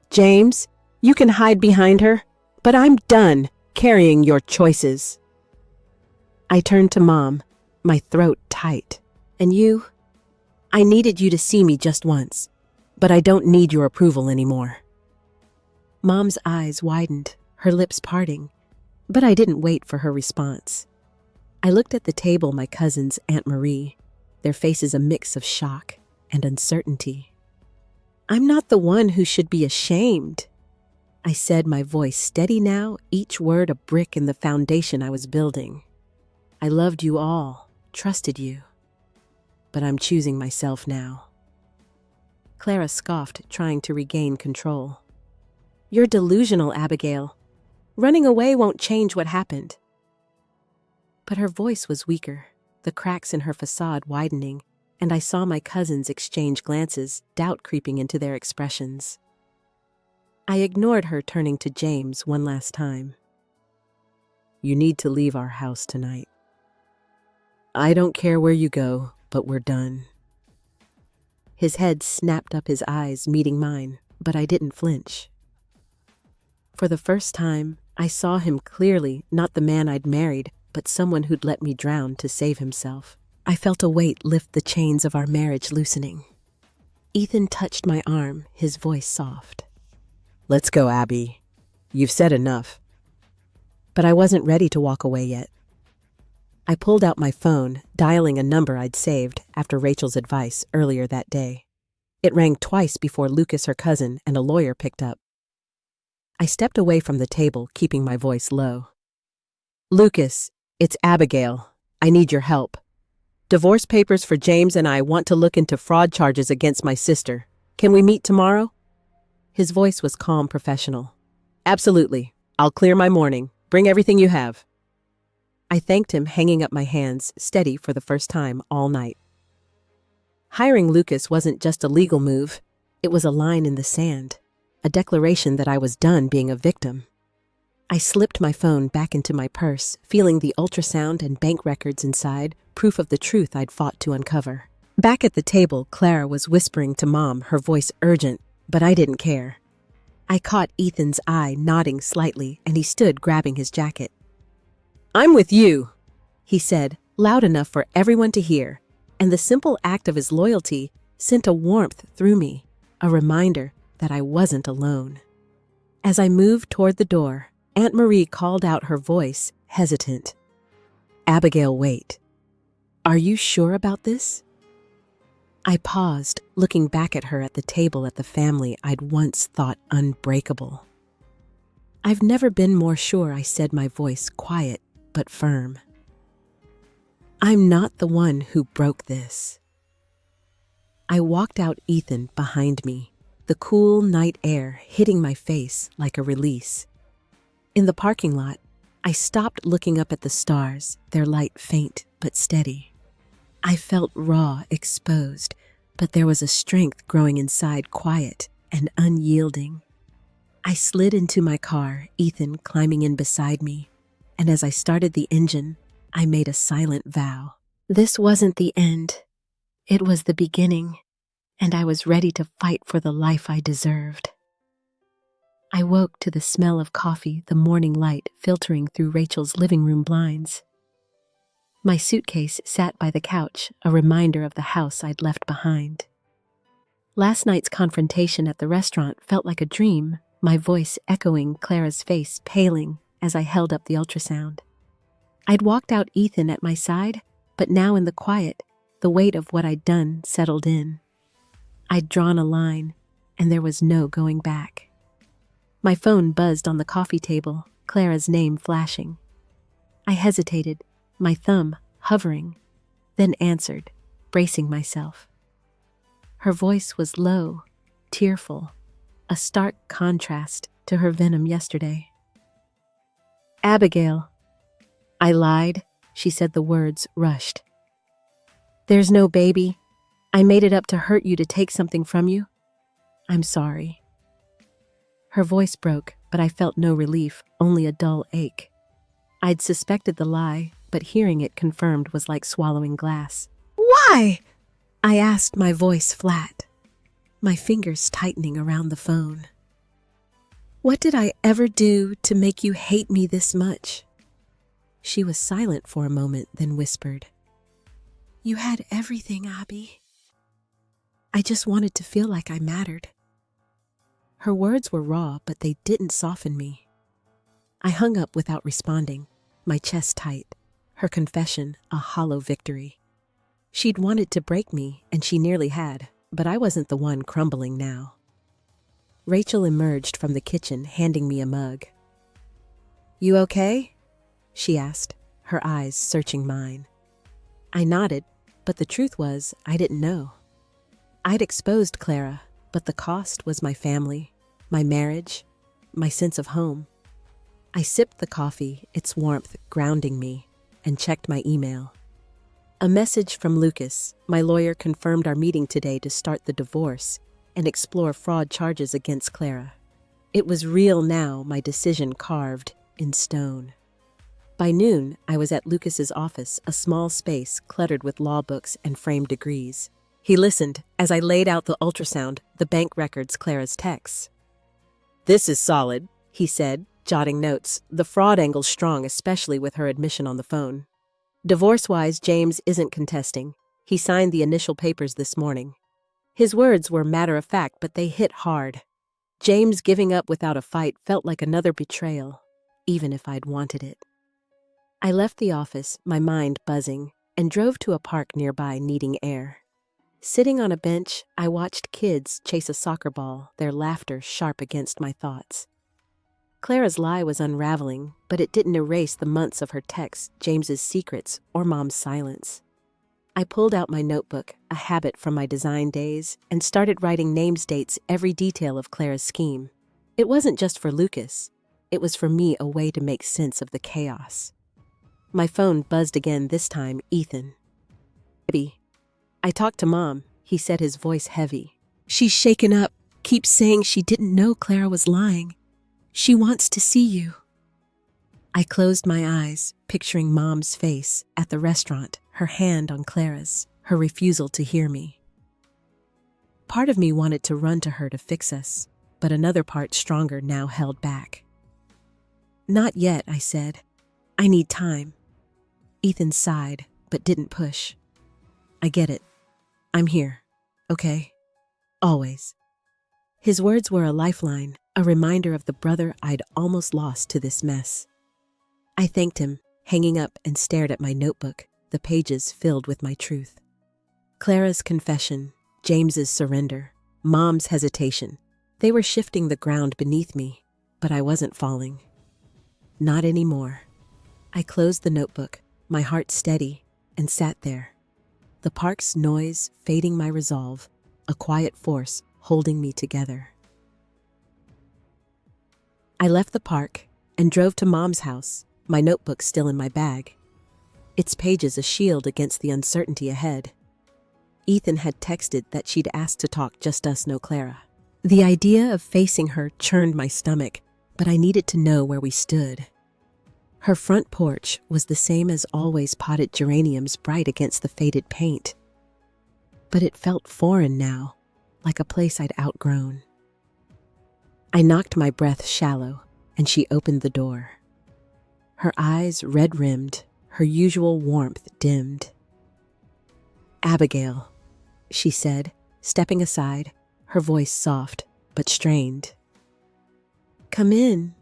Speaker 1: James, you can hide behind her, but I'm done carrying your choices. I turned to Mom, my throat tight. And you? I needed you to see me just once, but I don't need your approval anymore. Mom's eyes widened, her lips parting, but I didn't wait for her response. I looked at the table, my cousins, Aunt Marie, their faces a mix of shock and uncertainty. I'm not the one who should be ashamed, I said, my voice steady now, each word a brick in the foundation I was building. I loved you all, trusted you, but I'm choosing myself now. Clara scoffed, trying to regain control. You're delusional, Abigail. Running away won't change what happened. But her voice was weaker, the cracks in her facade widening, and I saw my cousins exchange glances, doubt creeping into their expressions. I ignored her, turning to James one last time. You need to leave our house tonight. I don't care where you go, but we're done. His head snapped up, his eyes meeting mine, but I didn't flinch. For the first time, I saw him clearly, not the man I'd married, but someone who'd let me drown to save himself. I felt a weight lift, the chains of our marriage loosening. Ethan touched my arm, his voice soft. Let's go, Abby. You've said enough. But I wasn't ready to walk away yet. I pulled out my phone, dialing a number I'd saved after Rachel's advice earlier that day. It rang twice before Lucas, her cousin, and a lawyer picked up. I stepped away from the table, keeping my voice low. Lucas, it's Abigail. I need your help. Divorce papers for James and I want to look into fraud charges against my sister. Can we meet tomorrow? His voice was calm, professional. Absolutely. I'll clear my morning. Bring everything you have. I thanked him, hanging up my hands, steady for the first time all night. Hiring Lucas wasn't just a legal move. It was a line in the sand, a declaration that I was done being a victim. I slipped my phone back into my purse, feeling the ultrasound and bank records inside, proof of the truth I'd fought to uncover. Back at the table, Clara was whispering to Mom, her voice urgent, but I didn't care. I caught Ethan's eye nodding slightly, and he stood grabbing his jacket. "I'm with you," he said, loud enough for everyone to hear, and the simple act of his loyalty sent a warmth through me, a reminder that I wasn't alone. As I moved toward the door, Aunt Marie called out, her voice hesitant. "Abigail, wait. Are you sure about this?" I paused, looking back at her at the table at the family I'd once thought unbreakable. "I've never been more sure," I said, my voice quiet but firm. "I'm not the one who broke this." I walked out, Ethan behind me, the cool night air hitting my face like a release. In the parking lot, I stopped, looking up at the stars, their light faint but steady. I felt raw, exposed, but there was a strength growing inside, quiet and unyielding. I slid into my car, Ethan climbing in beside me, and as I started the engine, I made a silent vow. This wasn't the end. It was the beginning, and I was ready to fight for the life I deserved. I woke to the smell of coffee, the morning light filtering through Rachel's living room blinds. My suitcase sat by the couch, a reminder of the house I'd left behind. Last night's confrontation at the restaurant felt like a dream, my voice echoing, Clara's face paling as I held up the ultrasound. I'd walked out, Ethan at my side, but now in the quiet, the weight of what I'd done settled in. I'd drawn a line, and there was no going back. My phone buzzed on the coffee table, Clara's name flashing. I hesitated, my thumb hovering, then answered, bracing myself. Her voice was low, tearful, a stark contrast to her venom yesterday. "Abigail." I lied, she said, the words rushed. "There's no baby. I made it up to hurt you, to take something from you. I'm sorry." Her voice broke, but I felt no relief, only a dull ache. I'd suspected the lie, but hearing it confirmed was like swallowing glass. "Why?" I asked, my voice flat, my fingers tightening around the phone. "What did I ever do to make you hate me this much?" She was silent for a moment, then whispered, "You had everything, Abby. I just wanted to feel like I mattered." Her words were raw, but they didn't soften me. I hung up without responding, my chest tight, her confession a hollow victory. She'd wanted to break me, and she nearly had, but I wasn't the one crumbling now. Rachel emerged from the kitchen, handing me a mug. "You okay?" she asked, her eyes searching mine. I nodded, but the truth was, I didn't know. I'd exposed Clara, but the cost was my family, my marriage, my sense of home. I sipped the coffee, its warmth grounding me, and checked my email. A message from Lucas, my lawyer, confirmed our meeting today to start the divorce and explore fraud charges against Clara. It was real now, my decision carved in stone. By noon, I was at Lucas's office, a small space cluttered with law books and framed degrees. He listened as I laid out the ultrasound, the bank records, Clara's texts. "This is solid," he said, jotting notes, the fraud angle strong, especially with her admission on the phone. "Divorce-wise, James isn't contesting. He signed the initial papers this morning." His words were matter-of-fact, but they hit hard. James giving up without a fight felt like another betrayal, even if I'd wanted it. I left the office, my mind buzzing, and drove to a park nearby, needing air. Sitting on a bench, I watched kids chase a soccer ball, their laughter sharp against my thoughts. Clara's lie was unraveling, but it didn't erase the months of her texts, James's secrets, or Mom's silence. I pulled out my notebook, a habit from my design days, and started writing names, dates, every detail of Clara's scheme. It wasn't just for Lucas. It was for me, a way to make sense of the chaos. My phone buzzed again, this time Ethan. "Abby, I talked to Mom," he said, his voice heavy. "She's shaken up, keeps saying she didn't know Clara was lying. She wants to see you." I closed my eyes, picturing Mom's face at the restaurant, her hand on Clara's, her refusal to hear me. Part of me wanted to run to her to fix us, but another part stronger now held back. "Not yet," I said. "I need time." Ethan sighed, but didn't push. "I get it. I'm here. Okay? Always." His words were a lifeline, a reminder of the brother I'd almost lost to this mess. I thanked him, hanging up, and stared at my notebook, the pages filled with my truth. Clara's confession, James's surrender, Mom's hesitation. They were shifting the ground beneath me, but I wasn't falling. Not anymore. I closed the notebook, my heart steady, and sat there. The park's noise fading my resolve, a quiet force holding me together. I left the park and drove to Mom's house, my notebook still in my bag. Its pages a shield against the uncertainty ahead. Ethan had texted that she'd asked to talk, just us, no Clara. The idea of facing her churned my stomach, but I needed to know where we stood. Her front porch was the same as always, potted geraniums bright against the faded paint. But it felt foreign now, like a place I'd outgrown. I knocked my breath shallow, and she opened the door. Her eyes red-rimmed, her usual warmth dimmed. "Abigail," she said, stepping aside, her voice soft but strained. "Come in."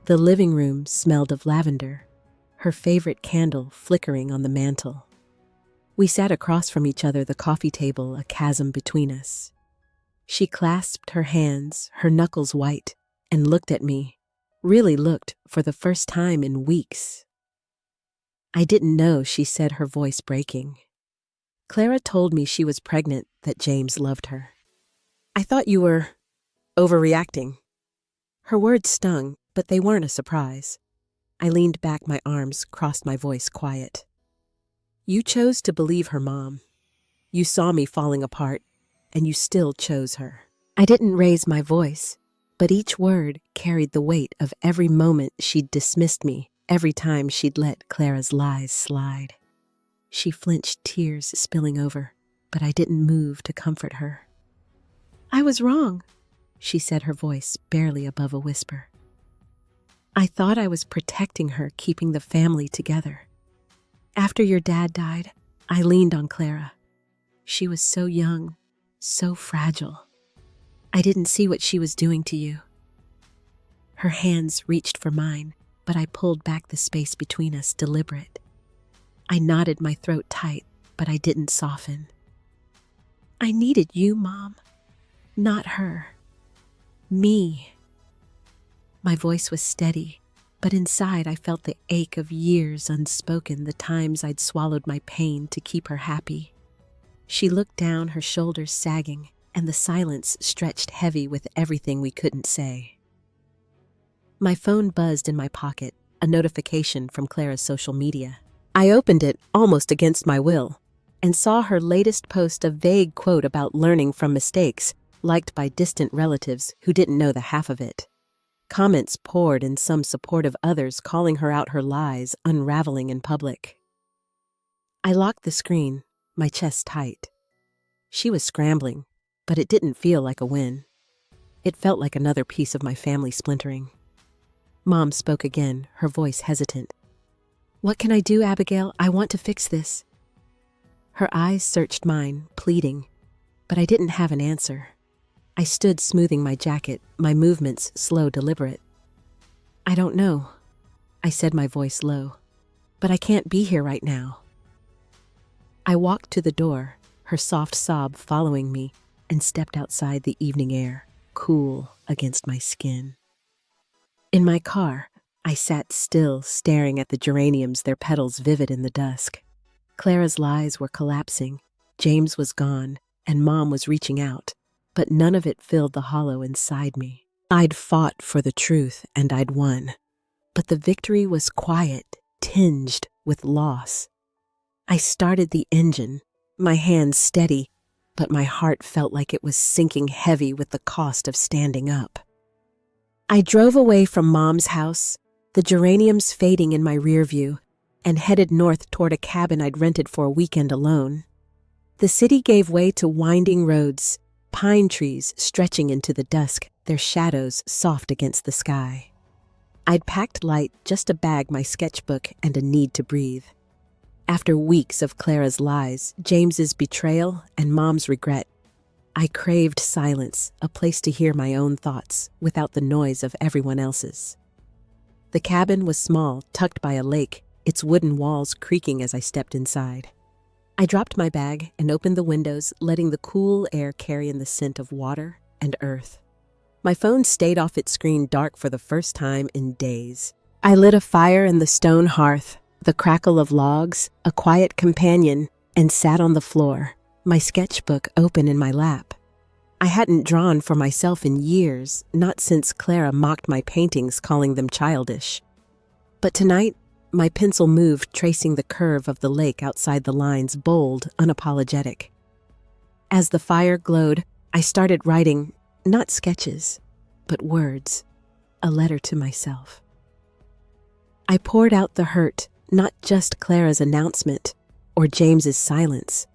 Speaker 1: The living room smelled of lavender, her favorite candle flickering on the mantel. We sat across from each other, the coffee table a chasm between us. She clasped her hands, her knuckles white, and looked at me. Really looked, for the first time in weeks. "I didn't know," she said, her voice breaking. "Clara told me she was pregnant, that James loved her. I thought you were overreacting." Her words stung, but they weren't a surprise. I leaned back, my arms crossed, my voice quiet. "You chose to believe her, Mom. You saw me falling apart, and you still chose her." I didn't raise my voice, but each word carried the weight of every moment she'd dismissed me, every time she'd let Clara's lies slide. She flinched, tears spilling over, but I didn't move to comfort her. "I was wrong," she said, her voice barely above a whisper. "I thought I was protecting her, keeping the family together. After your dad died, I leaned on Clara. She was so young, so fragile. I didn't see what she was doing to you." Her hands reached for mine, but I pulled back the space between us, deliberate. I knotted my throat tight, but I didn't soften. "I needed you, Mom, not her. Me." My voice was steady, but inside I felt the ache of years unspoken, the times I'd swallowed my pain to keep her happy. She looked down, her shoulders sagging, and the silence stretched heavy with everything we couldn't say. My phone buzzed in my pocket, a notification from Clara's social media. I opened it almost against my will, and saw her latest post, a vague quote about learning from mistakes, liked by distant relatives who didn't know the half of it. Comments poured in, some supportive, others calling her out, her lies unraveling in public. I locked the screen, my chest tight. She was scrambling, but it didn't feel like a win. It felt like another piece of my family splintering. Mom spoke again, her voice hesitant. "What can I do, Abigail? I want to fix this." Her eyes searched mine, pleading, but I didn't have an answer. I stood smoothing my jacket, my movements slow, deliberate. "I don't know," I said, my voice low, "but I can't be here right now." I walked to the door, her soft sob following me, and stepped outside, the evening air, cool against my skin. In my car, I sat still, staring at the geraniums, their petals vivid in the dusk. Clara's lies were collapsing, James was gone, and Mom was reaching out, but none of it filled the hollow inside me. I'd fought for the truth, and I'd won, but the victory was quiet, tinged with loss. I started the engine, my hands steady, but my heart felt like it was sinking heavy with the cost of standing up. I drove away from Mom's house, the geraniums fading in my rear view, and headed north toward a cabin I'd rented for a weekend alone. The city gave way to winding roads, pine trees stretching into the dusk, their shadows soft against the sky. I'd packed light, just a bag, my sketchbook, and a need to breathe. After weeks of Clara's lies, James's betrayal, and Mom's regret, I craved silence, a place to hear my own thoughts without the noise of everyone else's. The cabin was small, tucked by a lake, its wooden walls creaking as I stepped inside. I dropped my bag and opened the windows, letting the cool air carry in the scent of water and earth. My phone stayed off its screen dark for the first time in days. I lit a fire in the stone hearth, the crackle of logs, a quiet companion, and sat on the floor, my sketchbook open in my lap. I hadn't drawn for myself in years, not since Clara mocked my paintings, calling them childish. But tonight, my pencil moved, tracing the curve of the lake outside the lines, bold, unapologetic. As the fire glowed, I started writing, not sketches, but words, a letter to myself. I poured out the hurt, not just Clara's announcement or James's silence,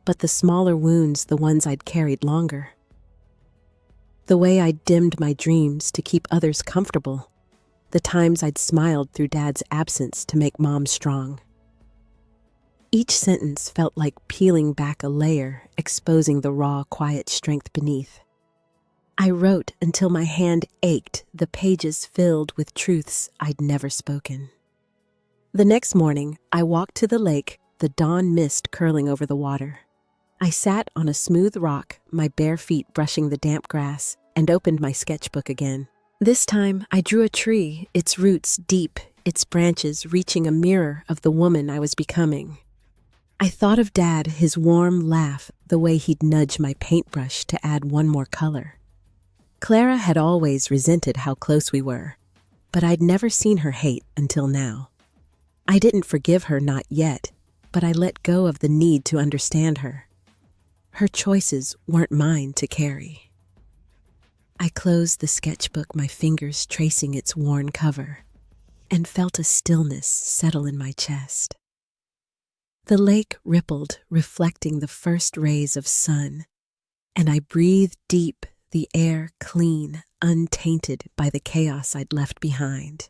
Speaker 1: but the smaller wounds, the ones I'd carried longer. The way I'd dimmed my dreams to keep others comfortable, the times I'd smiled through Dad's absence to make Mom strong. Each sentence felt like peeling back a layer, exposing the raw, quiet strength beneath. I wrote until my hand ached, the pages filled with truths I'd never spoken. The next morning, I walked to the lake, the dawn mist curling over the water. I sat on a smooth rock, my bare feet brushing the damp grass, and opened my sketchbook again. This time, I drew a tree, its roots deep, its branches reaching a mirror of the woman I was becoming. I thought of Dad, his warm laugh, the way he'd nudge my paintbrush to add one more color. Clara had always resented how close we were, but I'd never seen her hate until now. I didn't forgive her, not yet, but I let go of the need to understand her. Her choices weren't mine to carry. I closed the sketchbook, my fingers tracing its worn cover, and felt a stillness settle in my chest. The lake rippled, reflecting the first rays of sun, and I breathed deep, the air clean, untainted by the chaos I'd left behind.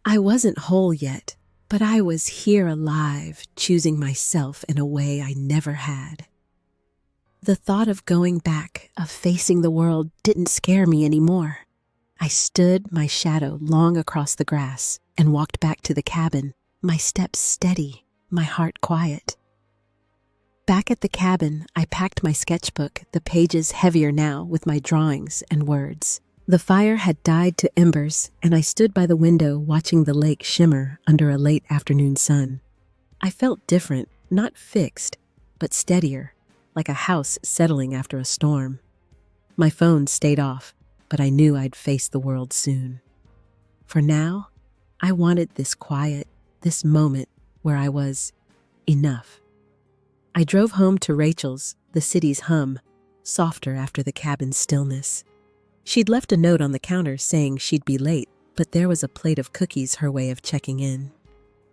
Speaker 1: I wasn't whole yet, but I was here alive, choosing myself in a way I never had. The thought of going back, of facing the world, didn't scare me anymore. I stood my shadow long across the grass and walked back to the cabin, my steps steady, my heart quiet. Back at the cabin, I packed my sketchbook, the pages heavier now with my drawings and words. The fire had died to embers, and I stood by the window watching the lake shimmer under a late afternoon sun. I felt different, not fixed, but steadier, like a house settling after a storm. My phone stayed off, but I knew I'd face the world soon. For now, I wanted this quiet, this moment where I was enough. I drove home to Rachel's, the city's hum, softer after the cabin's stillness. She'd left a note on the counter saying she'd be late, but there was a plate of cookies, her way of checking in.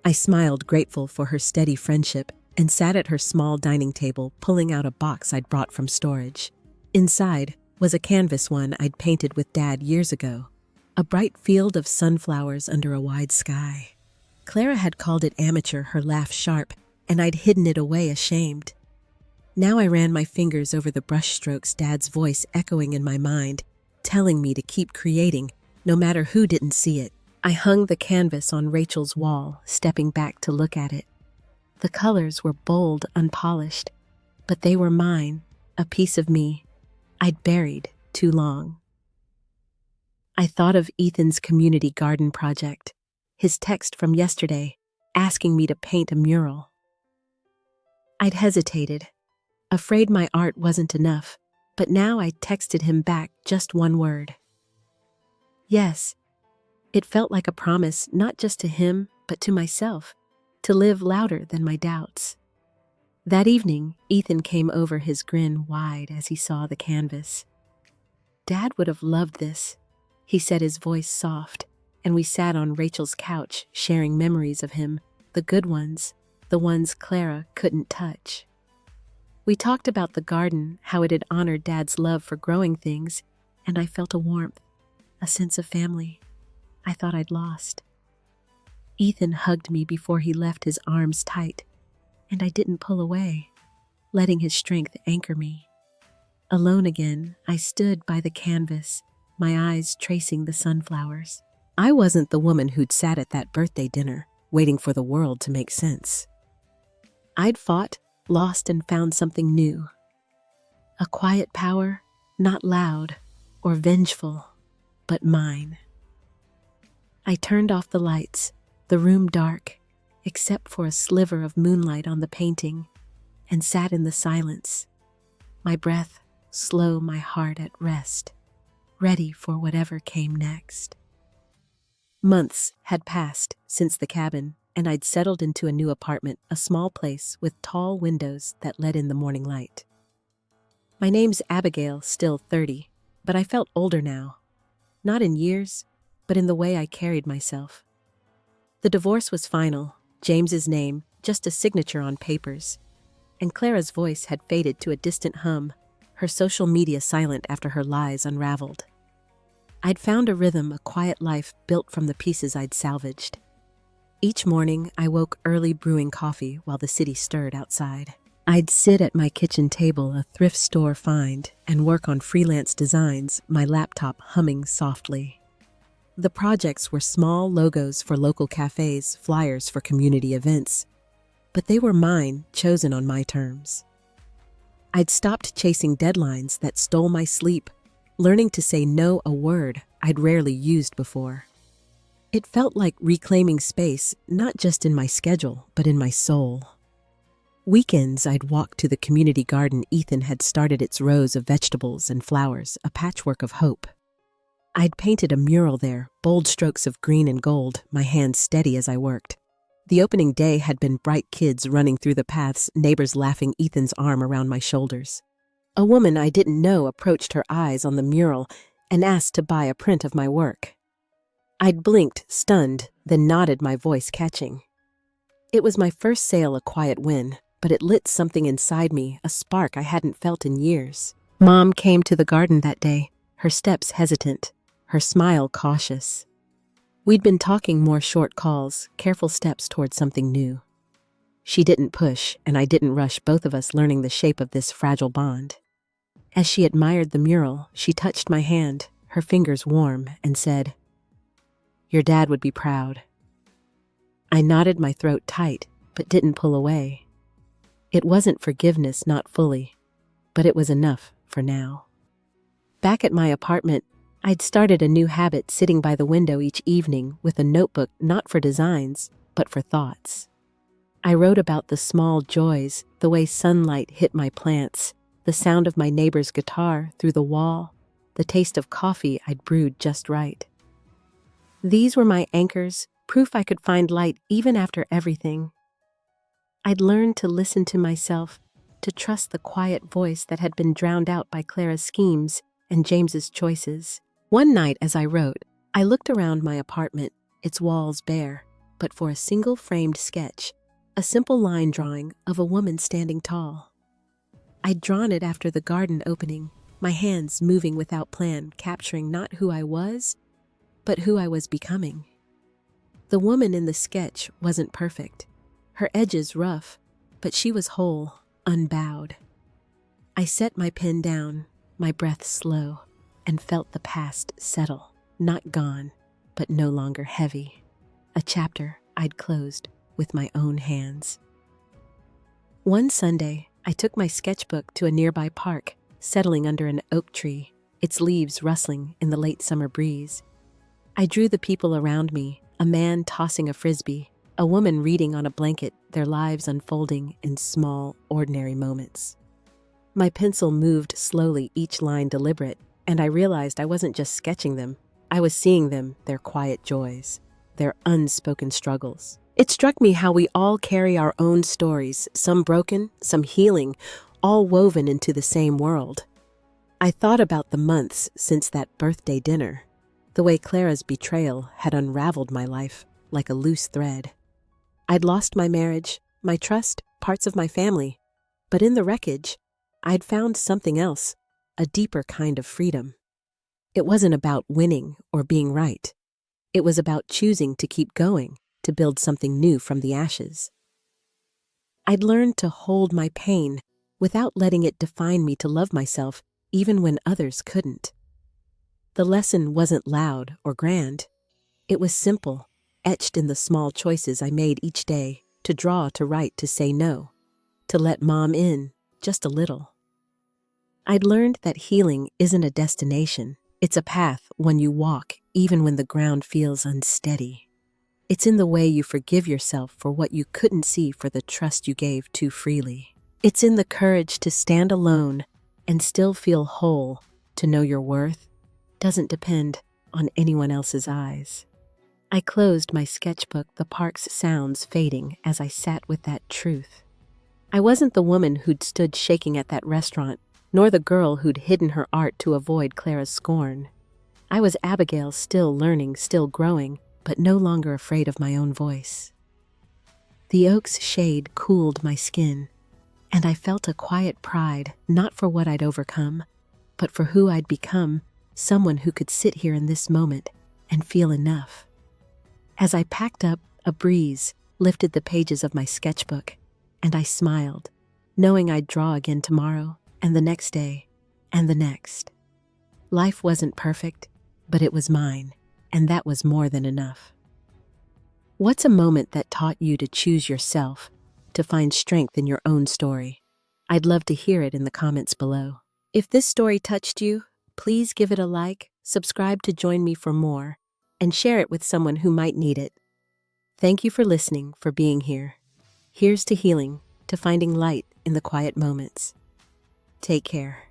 Speaker 1: I smiled, grateful for her steady friendship, and sat at her small dining table, pulling out a box I'd brought from storage. Inside was a canvas one I'd painted with Dad years ago, a bright field of sunflowers under a wide sky. Clara had called it amateur, her laugh sharp, and I'd hidden it away, ashamed. Now I ran my fingers over the brushstrokes, Dad's voice echoing in my mind, telling me to keep creating, no matter who didn't see it. I hung the canvas on Rachel's wall, stepping back to look at it. The colors were bold, unpolished, but they were mine, a piece of me I'd buried too long. I thought of Ethan's community garden project, his text from yesterday, asking me to paint a mural. I'd hesitated, afraid my art wasn't enough, but now I texted him back just one word. Yes, it felt like a promise, not just to him, but to myself, to live louder than my doubts. That evening, Ethan came over, his grin wide as he saw the canvas. Dad would have loved this, he said, his voice soft, and we sat on Rachel's couch, sharing memories of him, the good ones, the ones Clara couldn't touch. We talked about the garden, how it had honored Dad's love for growing things, and I felt a warmth, a sense of family I thought I'd lost. Ethan hugged me before he left, his arms tight, and I didn't pull away, letting his strength anchor me. Alone again, I stood by the canvas, my eyes tracing the sunflowers. I wasn't the woman who'd sat at that birthday dinner, waiting for the world to make sense. I'd fought, lost, and found something new. A quiet power, not loud or vengeful, but mine. I turned off the lights, the room dark, except for a sliver of moonlight on the painting, and sat in the silence, my breath slow, my heart at rest, ready for whatever came next. Months had passed since the cabin, and I'd settled into a new apartment, a small place with tall windows that let in the morning light. My name's Abigail, still 30, but I felt older now. Not in years, but in the way I carried myself. The divorce was final, James's name just a signature on papers, and Clara's voice had faded to a distant hum, her social media silent after her lies unraveled. I'd found a rhythm, a quiet life built from the pieces I'd salvaged. Each morning, I woke early brewing coffee while the city stirred outside. I'd sit at my kitchen table, a thrift store find, and work on freelance designs, my laptop humming softly. The projects were small logos for local cafes, flyers for community events, but they were mine, chosen on my terms. I'd stopped chasing deadlines that stole my sleep, learning to say no a word I'd rarely used before. It felt like reclaiming space, not just in my schedule, but in my soul. Weekends, I'd walk to the community garden Ethan had started, its rows of vegetables and flowers, a patchwork of hope. I'd painted a mural there, bold strokes of green and gold, my hands steady as I worked. The opening day had been bright kids running through the paths, neighbors laughing, Ethan's arm around my shoulders. A woman I didn't know approached, her eyes on the mural, and asked to buy a print of my work. I'd blinked, stunned, then nodded, my voice catching. It was my first sale, a quiet win, but it lit something inside me, a spark I hadn't felt in years. Mom came to the garden that day, her steps hesitant, her smile cautious. We'd been talking more short calls, careful steps toward something new. She didn't push, and I didn't rush, both of us learning the shape of this fragile bond. As she admired the mural, she touched my hand, her fingers warm, and said, "Your dad would be proud." I nodded, my throat tight, but didn't pull away. It wasn't forgiveness, not fully, but it was enough for now. Back at my apartment, I'd started a new habit, sitting by the window each evening with a notebook, not for designs, but for thoughts. I wrote about the small joys, the way sunlight hit my plants, the sound of my neighbor's guitar through the wall, the taste of coffee I'd brewed just right. These were my anchors, proof I could find light even after everything. I'd learned to listen to myself, to trust the quiet voice that had been drowned out by Clara's schemes and James's choices. One night as I wrote, I looked around my apartment, its walls bare, but for a single framed sketch, a simple line drawing of a woman standing tall. I'd drawn it after the garden opening, my hands moving without plan, capturing not who I was, but who I was becoming. The woman in the sketch wasn't perfect, her edges rough, but she was whole, unbowed. I set my pen down, my breath slow, and felt the past settle, not gone, but no longer heavy. A chapter I'd closed with my own hands. One Sunday, I took my sketchbook to a nearby park, settling under an oak tree, its leaves rustling in the late summer breeze. I drew the people around me, a man tossing a frisbee, a woman reading on a blanket, their lives unfolding in small, ordinary moments. My pencil moved slowly, each line deliberate, and I realized I wasn't just sketching them. I was seeing them, their quiet joys, their unspoken struggles. It struck me how we all carry our own stories, some broken, some healing, all woven into the same world. I thought about the months since that birthday dinner, The way Clara's betrayal had unraveled my life like a loose thread. I'd lost my marriage, my trust, parts of my family, but in the wreckage, I'd found something else, a deeper kind of freedom. It wasn't about winning or being right. It was about choosing to keep going, to build something new from the ashes. I'd learned to hold my pain without letting it define me, to love myself even when others couldn't. The lesson wasn't loud or grand. It was simple, etched in the small choices I made each day, to draw, to write, to say no, to let mom in just a little. I'd learned that healing isn't a destination. It's a path one you walk even when the ground feels unsteady. It's in the way you forgive yourself for what you couldn't see, for the trust you gave too freely. It's in the courage to stand alone and still feel whole, to know your worth doesn't depend on anyone else's eyes. I closed my sketchbook, the park's sounds fading as I sat with that truth. I wasn't the woman who'd stood shaking at that restaurant, nor the girl who'd hidden her art to avoid Clara's scorn. I was Abigail, still learning, still growing, but no longer afraid of my own voice. The oak's shade cooled my skin, and I felt a quiet pride, not for what I'd overcome, but for who I'd become, someone who could sit here in this moment and feel enough. As I packed up, a breeze lifted the pages of my sketchbook, and I smiled, knowing I'd draw again tomorrow, and the next day, and the next. Life wasn't perfect, but it was mine, and that was more than enough. What's a moment that taught you to choose yourself, to find strength in your own story? I'd love to hear it in the comments below. If this story touched you, please give it a like, subscribe to join me for more, and share it with someone who might need it. Thank you for listening, for being here. Here's to healing, to finding light in the quiet moments. Take care.